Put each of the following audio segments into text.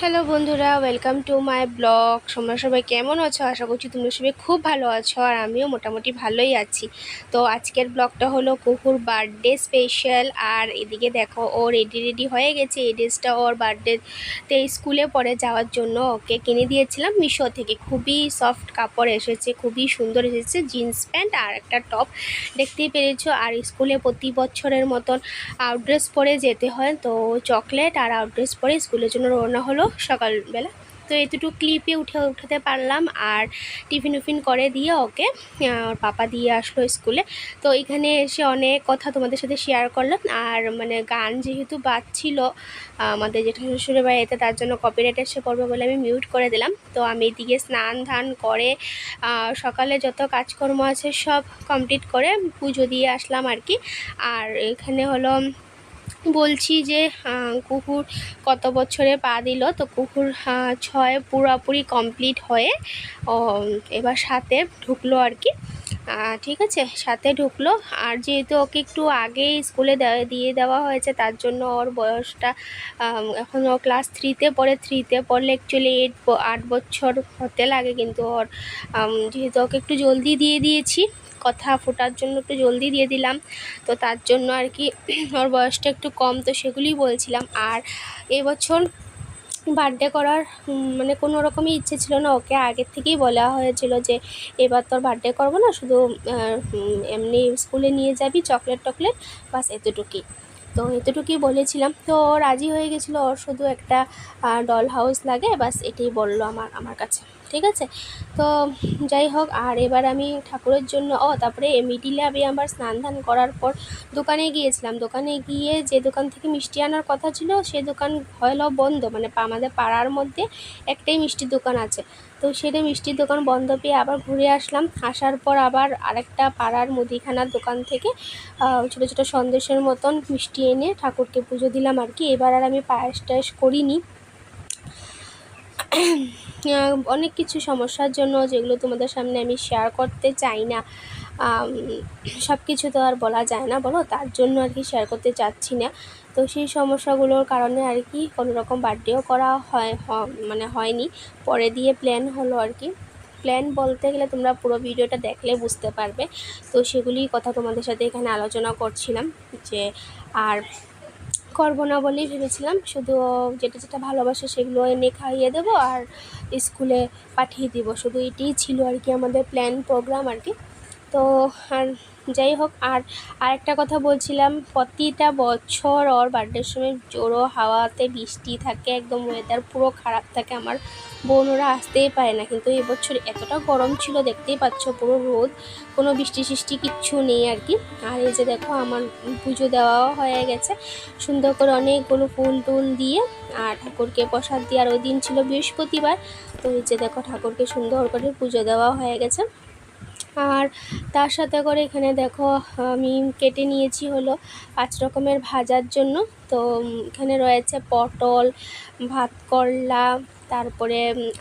Hello বন্ধুরা, welcome to my blog. তোমরা সবাই কেমন আছো? আশা করছি তোমরা সবাই খুব ভালো আছো, আর আমিও মোটামুটি ভালোই আছি। তো আজকের ব্লগটা হলো কুকুর বার্থডে স্পেশাল। আর এদিকে দেখো, ও রেডি হয়ে গেছে। এই ড্রেসটা ওর বার্থডেতে স্কুলে পরে যাওয়ার জন্য ওকে কিনে দিয়েছিলাম মিশো থেকে। খুবই সফট কাপড় এসেছে, খুবই সুন্দর এসেছে। জিন্স প্যান্ট আর একটা টপ, দেখতেই পেরেছো। আর স্কুলে প্রতি বছরের মতন আউটড্রেস পরে যেতে হয়, তো চকলেট আর আউটড্রেস পরে স্কুলের জন্য রওনা হলো সকালবেলা। তো এতটুকু ক্লিপে উঠাতে পারলাম। আর টিফিন করে দিয়ে ওকে ওর পাপা দিয়ে আসলো স্কুলে। তো এখানে এসে অনেক কথা তোমাদের সাথে শেয়ার করলাম। আর মানে গান যেহেতু বাজছিল আমাদের যেটা শ্বশুরের বাড়িতে, তার জন্য কপিরাইট এসে পড়বে বলে আমি মিউট করে দিলাম। তো আমি এদিকে স্নান ধান করে সকালে যত কাজকর্ম আছে সব কমপ্লিট করে পুজো দিয়ে আসলাম আর কি। আর এখানে হলো বলছি যে কুকুর কত বছরে পা দিল। তো কুকুর 6 পুরোপুরি কমপ্লিট হয়ে এবার সাথে ঢুকলো আর কি। ঠিক আছে, সাথে ঢুকলো। আর যেহেতু ওকে একটু আগেই স্কুলে দিয়ে দেওয়া হয়েছে, তার জন্য ওর বয়সটা এখন ও ক্লাস 3-তে পড়ে। 3-তে পড়লে অ্যাকচুয়ালি 8 বছর হতে লাগে, কিন্তু ওর যেহেতু ওকে একটু জলদি দিয়ে দিয়েছি, কথা ফোটার জন্য একটু জলদি দিয়ে দিলাম, তো তার জন্য আর কি ওর বয়সটা একটু কম। তো সেগুলোই বলছিলাম। আর এবছর বার্থডে করার মানে কোনো রকমই ইচ্ছে ছিল না। ওকে আগের থেকেই বলা হয়েছিল যে এবার তোর বার্থডে করবো না, শুধু এমনি স্কুলে নিয়ে যাবি চকলেট টকলেট, বাস এতটুকুই। তো এতটুকুই বলেছিলাম। তো ও রাজি হয়ে গেছিলো। ওর শুধু একটা ডল হাউস লাগে, বাস এটাই বললো আমার কাছে। ঠিক আছে, তো যাই হোক। আর এবার আমি ঠাকুরের জন্য তারপরে মিডিলে আমি আবার স্নান ধান করার পর দোকানে গিয়েছিলাম। দোকানে গিয়ে যে দোকান থেকে মিষ্টি আনার কথা ছিল, সে দোকান হলো বন্ধ। মানে আমাদের পাড়ার মধ্যে একটাই মিষ্টির দোকান আছে, তো সেটা মিষ্টির দোকান বন্ধ পেয়ে আবার ঘুরে আসলাম। আসার পর আবার আরেকটা পাড়ার মুদিখানার দোকান থেকে ছোটো ছোটো সন্দেশের মতন মিষ্টি এনে ঠাকুরকে পুজো দিলাম আর কি। এবার আর আমি পায়েস টায়েস করিনি। অনেক কিছু সমস্যার জন্য, যেগুলো তোমাদের সামনে আমি শেয়ার করতে চাই না, সব কিছু তো আর বলা যায় না বলো, তার জন্য আর কি শেয়ার করতে চাচ্ছি না। তো সেই সমস্যাগুলোর কারণে আর কি কোনো রকম বার্থডেও করা মানে হয়নি। পরে দিয়ে প্ল্যান হলো আর কি। প্ল্যান বলতে গেলে তোমরা পুরো ভিডিওটা দেখলে বুঝতে পারবে। তো সেগুলির কথা তোমাদের সাথে এখানে আলোচনা করছিলাম যে আর করবো না বলেই ভেবেছিলাম। শুধু যেটা যেটা ভালোবাসে সেগুলো এনে খাইয়ে দেবো আর স্কুলে পাঠিয়ে দিব, শুধু এটাই ছিল আর কি আমাদের প্ল্যান প্রোগ্রাম আর কি। তো আর যাই হোক। আর আরেকটা কথা বলছিলাম, প্রতিটা বছর ওর বার্থডের সময় জোরো হাওয়াতে বৃষ্টি থাকে, একদম ওয়েদার পুরো খারাপ থাকে, আমার বোনরা আসতেই পারে না। কিন্তু এবছর এতটা গরম ছিল, দেখতেই পাচ্ছ পুরো রোদ, কোনো বৃষ্টি সৃষ্টি কিচ্ছু নেই আর কি। আর এই যে দেখো, আমার পুজো দেওয়াও হয়ে গেছে সুন্দর করে, অনেকগুলো ফুল টুল দিয়ে আর ঠাকুরকে প্রসাদ দিয়ে। আর ওই দিন ছিল বৃহস্পতিবার, তো এই যে দেখো ঠাকুরকে সুন্দর করে পুজো দেওয়া হয়ে গেছে। আর তার সাথে করে এখানে দেখো আমি কেটে নিয়েছি হলো 5 রকমের ভাজার জন্য। তো এখানে রয়েছে পটল, ভাত করলা, তারপরে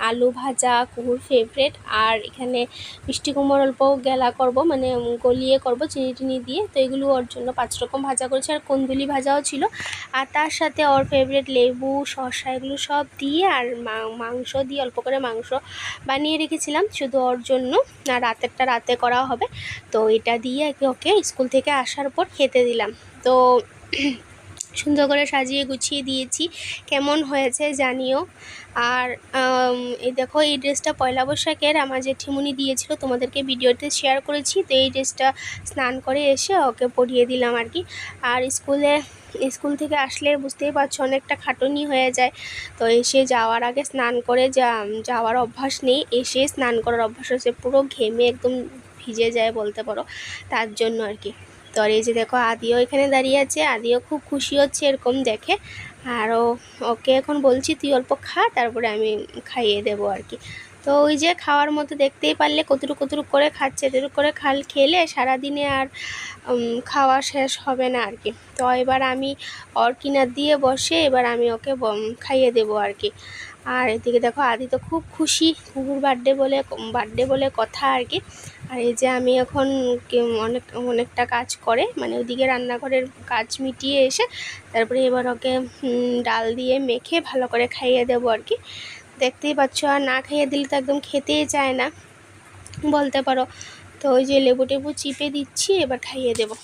আলু ভাজা, কুকুর ফেভারেট। আর এখানে মিষ্টি কুমড়ো অল্প গেলা করব, মানে গলিয়ে করব চিনি টিনি দিয়ে। তো এগুলো ওর জন্য 5 রকম ভাজা করেছি। আর কুন্দুলি ভাজাও ছিল। আর তার সাথে ওর ফেভারেট লেবু, শসা, এগুলো সব দিয়ে, আর মাংস দিয়ে, অল্প করে মাংস বানিয়ে রেখেছিলাম শুধু ওর জন্য। আর রাতেরটা রাতে করা হবে। তো এটা দিয়ে ওকে স্কুল থেকে আসার পর খেতে দিলাম। তো সুন্দর করে সাজিয়ে গুছিয়ে দিয়েছি, কেমন হয়েছে জানিও। আর এই দেখো, এই ড্রেসটা পয়লা বৈশাখের আমার জেঠিমুনি দিয়েছিল, তোমাদেরকে ভিডিওতে শেয়ার করেছি। তো এই ড্রেসটা স্নান করে এসে ওকে পরিয়ে দিলাম আর কি। আর স্কুল থেকে আসলে বুঝতেই পারছো অনেকটা খাটুনি হয়ে যায়। তো এসে যাওয়ার আগে স্নান করে যাওয়ার অভ্যাস নেই, এসে স্নান করার অভ্যাস হচ্ছে, পুরো ঘেমে একদম ভিজে যায় বলতে পারো, তার জন্য আর কি। তো আর এই যে দেখো, আদিও এখানে দাঁড়িয়ে আছে। আদিও খুব খুশি হচ্ছে এরকম দেখে। আর ওকে এখন বলছি তুই অল্প খা, তারপরে আমি খাইয়ে দেবো আর কি। তো ওই যে খাওয়ার মতো দেখতেই পারলে কতটুকু কতটুকু করে খাচ্ছে, এতটুকু করে খেলে সারাদিনে আর খাওয়া শেষ হবে না আর কি। তো এবার আমি ওর কিনার দিয়ে বসে এবার আমি ওকে খাইয়ে দেবো আর কি। আর এদিকে দেখো আদি তো খুব খুশি, কুকুর বার্থডে বলে কথা আর কি। আর এই যে আমি এখন অনেকটা কাজ করে মানে ওইদিকে রান্নাঘরের কাজ মিটিয়ে এসে তারপরে এবার ওকে ডাল দিয়ে মেখে ভালো করে খাইয়ে দেবো আর কি। দেখতেই পাচ্ছ, আর না খাইয়ে দিলে তো একদম খেতেই চায় না বলতে পারো। তো ওই যে লেবু টেবু চিপে দিচ্ছি, এবার খাইয়ে দেবো।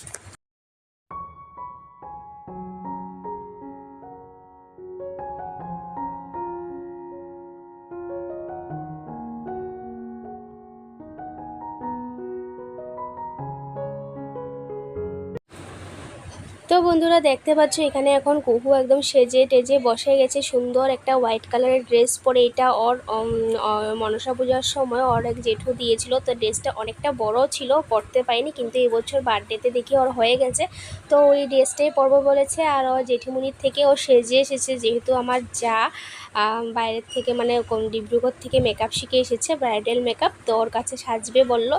তো বন্ধুরা দেখতে পাচ্ছ এখানে এখন কুহু একদম সেজে টেজে বসে গেছে, সুন্দর একটা হোয়াইট কালারের ড্রেস পরে। এটা ওর মনসা পূজার সময় ওর এক জেঠু দিয়েছিল, তো ড্রেসটা অনেকটা বড় ছিল, পরতে পারিনি, কিন্তু এবছর বার্থডেতে দেখি ওর হয়ে গেছে, তো ওই ড্রেসটাই পরবো বলেছে। আর ও জেঠিমুনির থেকে ও সেজে এসেছে, যেহেতু আমার যা বাইরের থেকে মানে ডিব্রুগড় থেকে মেকআপ শিখে এসেছে, ব্রাইডাল মেকআপ, তো ওর কাছে সাজবে বলল,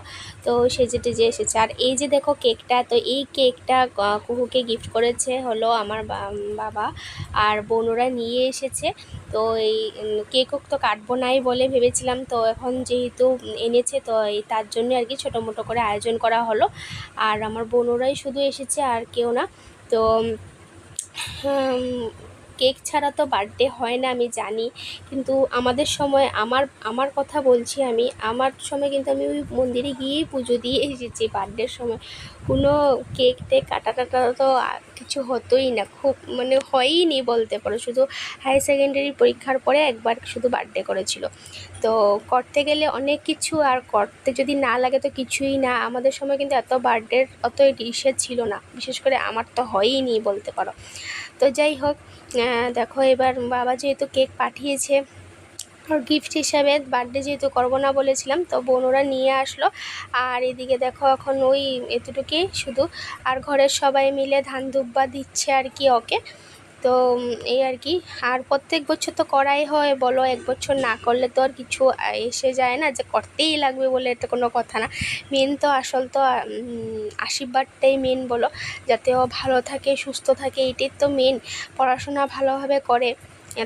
তো সেজে টেজে এসেছে। আর এই যে দেখো কেকটা, তো এই কেকটা কুহুকে গিফট করেছে হলো আমার বাবা আর বোনরা নিয়ে এসেছে। তো এই কেকও তো কাটবো নাই বলে ভেবেছিলাম, তো এখন যেহেতু এনেছে তো এই তার জন্য আর কি ছোটো মোটো করে আয়োজন করা হলো। আর আমার বোনরাই শুধু এসেছে আর কেউ না। তো কেক ছাড়া তো বার্থডে হয় না আমি জানি, কিন্তু আমাদের সময় আমার কথা বলছি, আমার সময় কিন্তু আমি ওই মন্দিরে গিয়েই পুজো দিয়ে এসেছি। বার্থডের সময় কোনো কেক টেক কাটা তো কিছু হতোই না, খুব মানে হয়ই নি বলতে পারো। শুধু হায়ার সেকেন্ডারি পরীক্ষার পরে একবার শুধু বার্থডে করেছিল। তো করতে গেলে অনেক কিছু, আর করতে যদি না লাগে তো কিছুই না। আমাদের সময় কিন্তু এত বার্থডের অত ডিশের ছিল না, বিশেষ করে আমার তো হয়ই নি বলতে পারো। তো যাই হোক, দেখো এবার বাবা যেহেতু কেক পাঠিয়েছে ওর গিফট হিসাবে, বার্থডে যেহেতু করবো না বলেছিলাম, তো বোনরা নিয়ে আসলো। আর এদিকে দেখো এখন ওই এতটুকুই শুধু, আর ঘরের সবাই মিলে ধান দুব্বা দিচ্ছে আর কি ওকে। তো এই আর কি। আর প্রত্যেক বছর তো করাই হয় বলো, এক বছর না করলে তো আর কিছু এসে যায় না যে করতেই লাগবে বলে, এটা কোনো কথা না। মেন তো আসল তো আশীর্বাদটাই মেন বলো, যাতে ও ভালো থাকে সুস্থ থাকে, এটাই তো মেন। পড়াশোনা ভালোভাবে করে,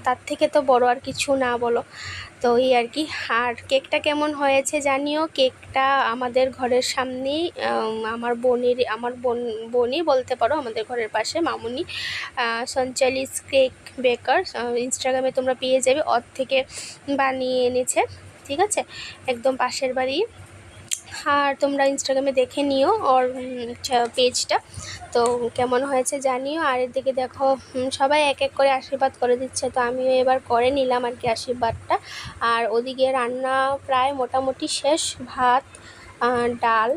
তার থেকে তো বড় আর কিছু না বলো। তো এই আর কি। আর কেকটা কেমন হয়েছে জানিও। কেকটা আমাদের ঘরের সামনেই আমার বোনই বলতে পারো, আমাদের ঘরের পাশে মামুনি সঞ্চালিস কেক বেকার, ইনস্টাগ্রামে তোমরা পেয়ে যাবে, ওর থেকে বানিয়ে এনেছে, ঠিক আছে, একদম পাশের বাড়ি। আর তোমরা ইনস্টাগ্রামে দেখে নিও ওর পেজটা, তো কেমন হয়েছে জানিও। আর এদিকে দেখো সবাই এক এক করে আশীর্বাদ করে দিচ্ছে, তো আমিও এবার করে নিলাম আর কি আশীর্বাদটা। আর ওদিকে রান্না প্রায় মোটামুটি শেষ, ভাত ডাল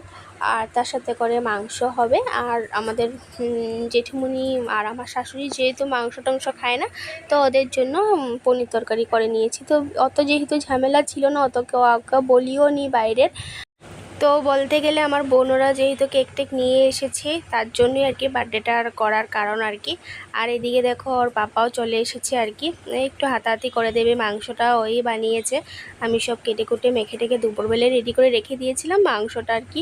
আর তার সাথে করে মাংস হবে। আর আমাদের জেঠিমুনি আর আমার শাশুড়ি যেহেতু মাংস টাংস খায় না, তো ওদের জন্য পনির তরকারি করে নিয়েছি। তো অত যেহেতু ঝামেলা ছিল না, অত কেউ বলিও নি বাইরের। তো বলতে গেলে আমার বোনরা যেহেতু কেক টেক নিয়ে এসেছে, তার জন্যই আর কি বার্থডেটা করার কারণ আর কি। আর এদিকে দেখো ওর পাপাও চলে এসেছে আর কি, একটু হাতাহাতি করে দেবে। মাংসটা ওই বানিয়েছে, আমি সব কেটে কুটে মেখে টেকে দুপুরবেলায় রেডি করে রেখে দিয়েছিলাম। মাংসটা আর কি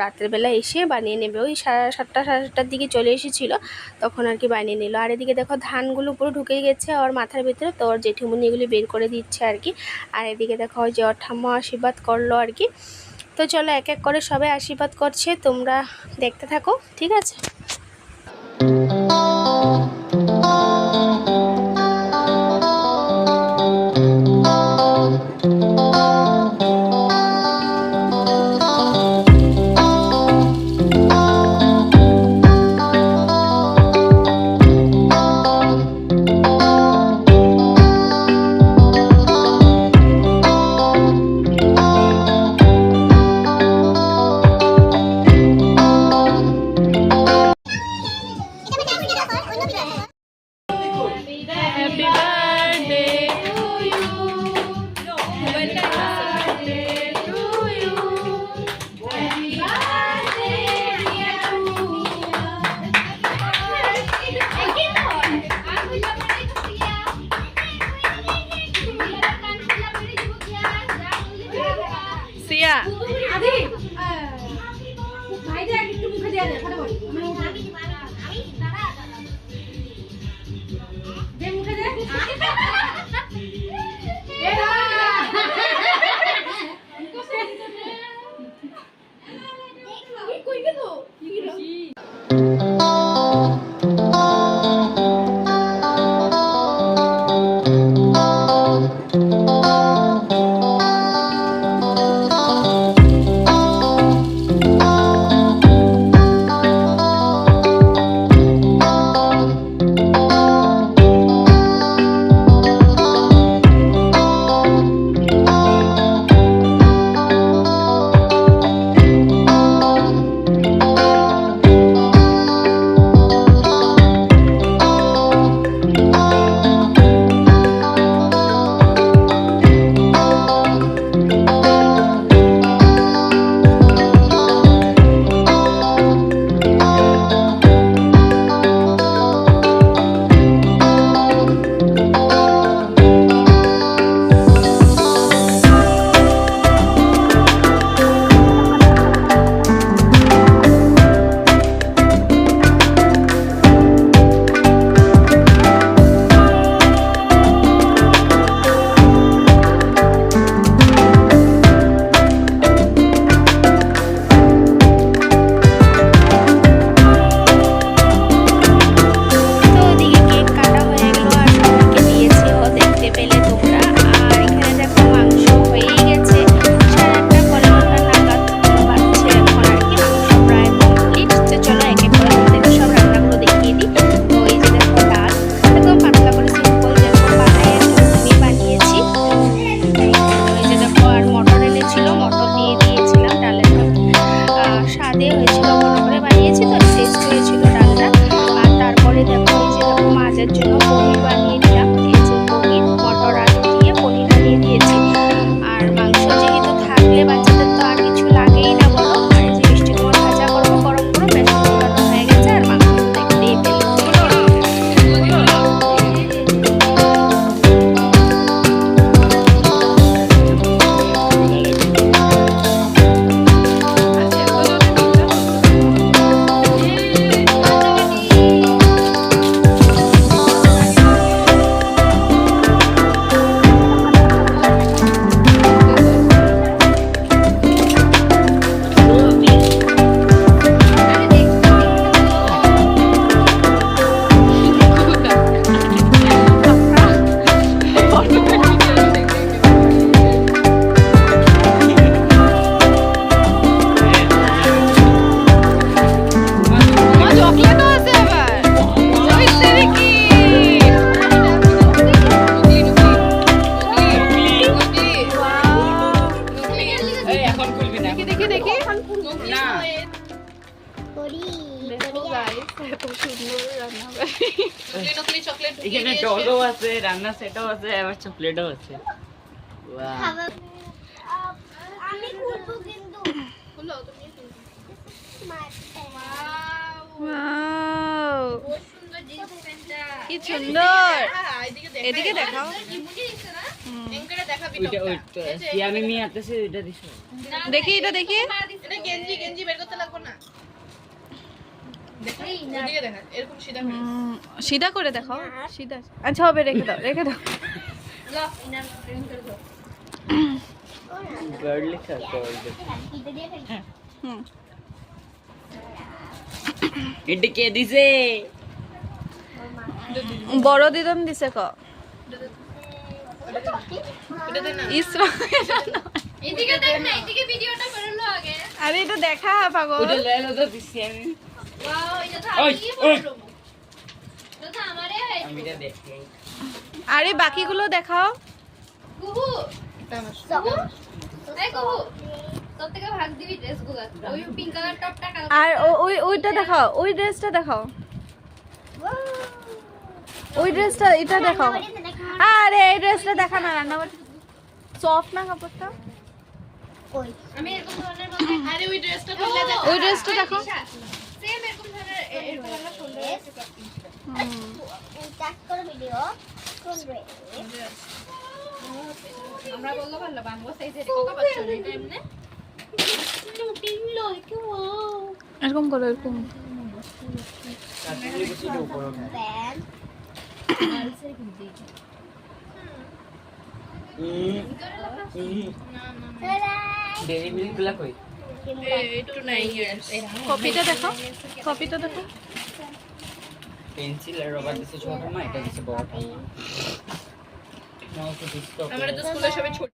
রাতের বেলা এসে বানিয়ে নেবে, ওই 7:30 দিকে চলে এসেছিলো, তখন আর কি বানিয়ে নিল। আর এদিকে দেখো ধানগুলো পুরো ঢুকে গেছে ওর মাথার ভিতরে, তো ওর জেঠিমুনি এগুলি বের করে দিচ্ছে আর কি। আর এদিকে দেখো ওই যে ওর ঠাম্মা আশীর্বাদ করলো আর কি। তো চলো এক এক করে সবাই আশীর্বাদ করছে, তোমরা দেখতে থাকো, ঠিক আছে। রান্না সেটাও আছে আবার চকলেটও আছে। আমি খুলবো কিন্তু খুলো তুমি ওয়াও বহুত সুন্দর জিনিস পেনটা কি সুন্দর। এদিকে এদিকে দেখাও। কি মুজি দিছ না এঙ্করে দেখাবি ওইটা টপটা ওইটা সিয়ামি মি আতেছে ওইটা দিছো। দেখি এটা দেখি। এটা গেঞ্জি গেঞ্জি বের করতে লাগবে না দেখো এদিকে দেখা এরকম সিধা করে সিধা করে দেখাও সিধা। আচ্ছা হবে রেখে দাও রেখে দাও। ল ইনার প্রিন্ট করে দাও গার্ড লেখা গার্ড। হুম এটা কে দিছে? বড় দিদন দিছে ক এটা দে না ইসরা। এদিকে দেখ না এদিকে ভিডিওটা করে লো আগে আরে এটা দেখা পাগল। ওইটা লেলো তো সিয়ামি। ওয়াও এটা তো ওই, আমি ওই। বললাম এটা তো আমারে আমি এটা দেখি। আরে বাকিগুলো দেখাও। কুহু এই কুহু তোর থেকে ভাগ দিবি ড্রেসগুলো ওই পিঙ্ক কালার টপটা কালো আর ওইটা দেখাও ওই ড্রেসটা দেখাও ওই ড্রেসটা এটা দেখাও। আরে এই ড্রেসটা দেখা না রান্নাবাড়ি সফট না কাপড়টা। আমি এরকম ধরনের মধ্যে আরে ওই ড্রেসটা খুললে দেখো ওই ড্রেসটা দেখো। সেম এরকম ধরনের এরকম আমরা সুন্দর আছে আমরা বললো ভালো বাংলা সাইজের কোকা পাচ্ছ না এটা এমনি টিংলো কি ওয়াও এরকম করো এরকম। তাহলে কিছু উপর না। ডেরি মিল্ক গুলা কই? একটু নাই কপিটা দেখো কপিটা দেখো। পেন্সিল আর রবার দিছে ছোট মা, এটা দিছে বড় মা। নাও তো দিছো। আমরা তো স্কুলে সবাই ছোট